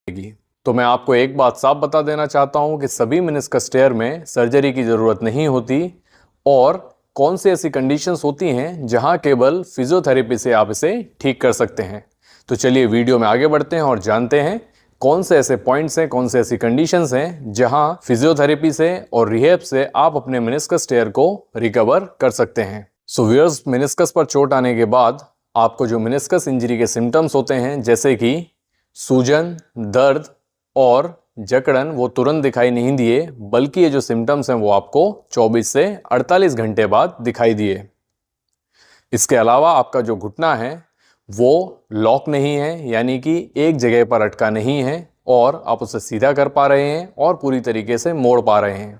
जाएगी। तो मैं आपको एक बात साफ बता देना चाहता हूं कि सभी मेनिस्कस टेयर में सर्जरी की ज़रूरत नहीं होती और कौन सी ऐसी कंडीशंस होती हैं जहां केवल फिजियोथेरेपी से आप इसे ठीक कर सकते हैं। तो चलिए वीडियो में आगे बढ़ते हैं और जानते हैं कौन से ऐसे पॉइंट्स हैं, कौन से ऐसी कंडीशंस हैं जहां फिजियोथेरेपी से और रिहैब से आप अपने मेनिस्कस टेयर को रिकवर कर सकते हैं। सो व्यूअर्स, मेनिस्कस पर चोट आने के बाद आपको जो मेनिस्कस इंजरी के सिम्टम्स होते हैं जैसे कि सूजन, दर्द और जकड़न, वो तुरंत दिखाई नहीं दिए, बल्कि ये जो सिम्टम्स हैं वो आपको 24 से 48 घंटे बाद दिखाई दिए। इसके अलावा आपका जो घुटना है वो लॉक नहीं है, यानी कि एक जगह पर अटका नहीं है और आप उसे सीधा कर पा रहे हैं और पूरी तरीके से मोड़ पा रहे हैं।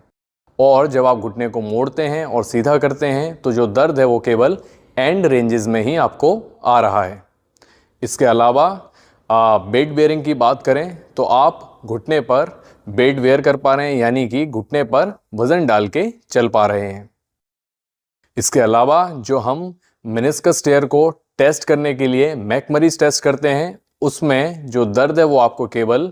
और जब आप घुटने को मोड़ते हैं और सीधा करते हैं तो जो दर्द है वो केवल एंड रेंजेस में ही आपको आ रहा है। इसके अलावा बेड बेयरिंग की बात करें तो आप घुटने पर बेड वेयर कर पा रहे हैं, यानी कि घुटने पर वजन डाल के चल पा रहे हैं। इसके अलावा जो हम मेनिस्कस टेयर को टेस्ट करने के लिए मैकमरीज टेस्ट करते हैं, उसमें जो दर्द है वो आपको केवल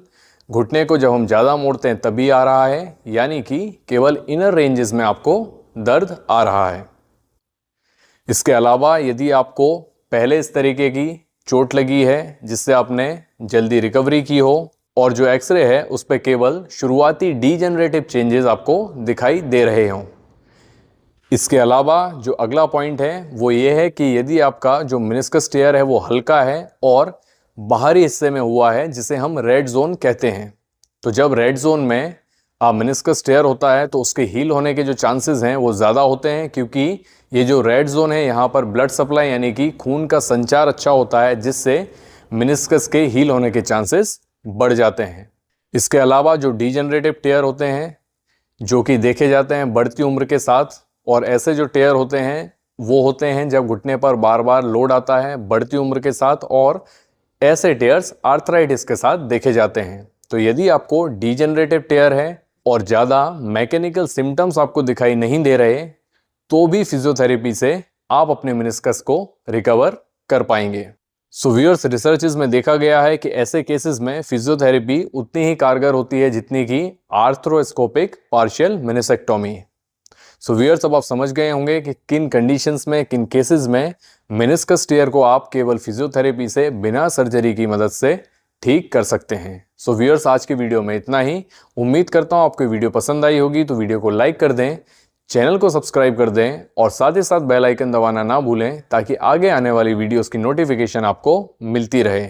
घुटने को जब हम ज़्यादा मोड़ते हैं तभी आ रहा है, यानी कि केवल इनर रेंजेस में आपको दर्द आ रहा है। इसके अलावा यदि आपको पहले इस तरीके की चोट लगी है जिससे आपने जल्दी रिकवरी की हो और जो एक्सरे है उस पर केवल शुरुआती डीजेनरेटिव चेंजेस आपको दिखाई दे रहे हों। इसके अलावा जो अगला पॉइंट है वो ये है कि यदि आपका जो मेनिस्कस टेयर है वो हल्का है और बाहरी हिस्से में हुआ है जिसे हम रेड जोन कहते हैं, तो जब रेड जोन में मेनिस्कस टेयर होता है तो उसके हील होने के जो चांसेस हैं वो ज़्यादा होते हैं, क्योंकि ये जो रेड जोन है यहाँ पर ब्लड सप्लाई यानी कि खून का संचार अच्छा होता है, जिससे मेनिस्कस के हील होने के चांसेस बढ़ जाते हैं। इसके अलावा जो डीजेनरेटिव टेयर होते हैं जो कि देखे जाते हैं बढ़ती उम्र के साथ, और ऐसे जो टेयर होते हैं वो होते हैं जब घुटने पर बार बार लोड आता है बढ़ती उम्र के साथ, और ऐसे टेयर्स आर्थराइटिस के साथ देखे जाते हैं। तो यदि आपको डीजेनरेटिव टेयर है और ज़्यादा मैकेनिकल सिम्टम्स आपको दिखाई नहीं दे रहे, तो भी फिजियोथेरेपी से आप अपने मेनिस्कस को रिकवर कर पाएंगे। सो व्यूअर्स, रिसर्चेस में देखा गया है कि ऐसे केसेस में फिजियोथेरेपी उतनी ही कारगर होती है जितनी कि आर्थ्रोस्कोपिक पार्शियल मेनिसेक्टोमी। सो व्यूअर्स, अब आप समझ गए होंगे कि किन कंडीशंस में, किन केसेस में मेनिस्कस टेयर को आप केवल फिजियोथेरेपी से बिना सर्जरी की मदद से ठीक कर सकते हैं। सो व्यूअर्स, आज की वीडियो में इतना ही। उम्मीद करता हूँ आपको वीडियो पसंद आई होगी, तो वीडियो को लाइक कर दें, चैनल को सब्सक्राइब कर दें और साथ ही साथ बेल आइकन दबाना ना भूलें ताकि आगे आने वाली वीडियोस की नोटिफिकेशन आपको मिलती रहे।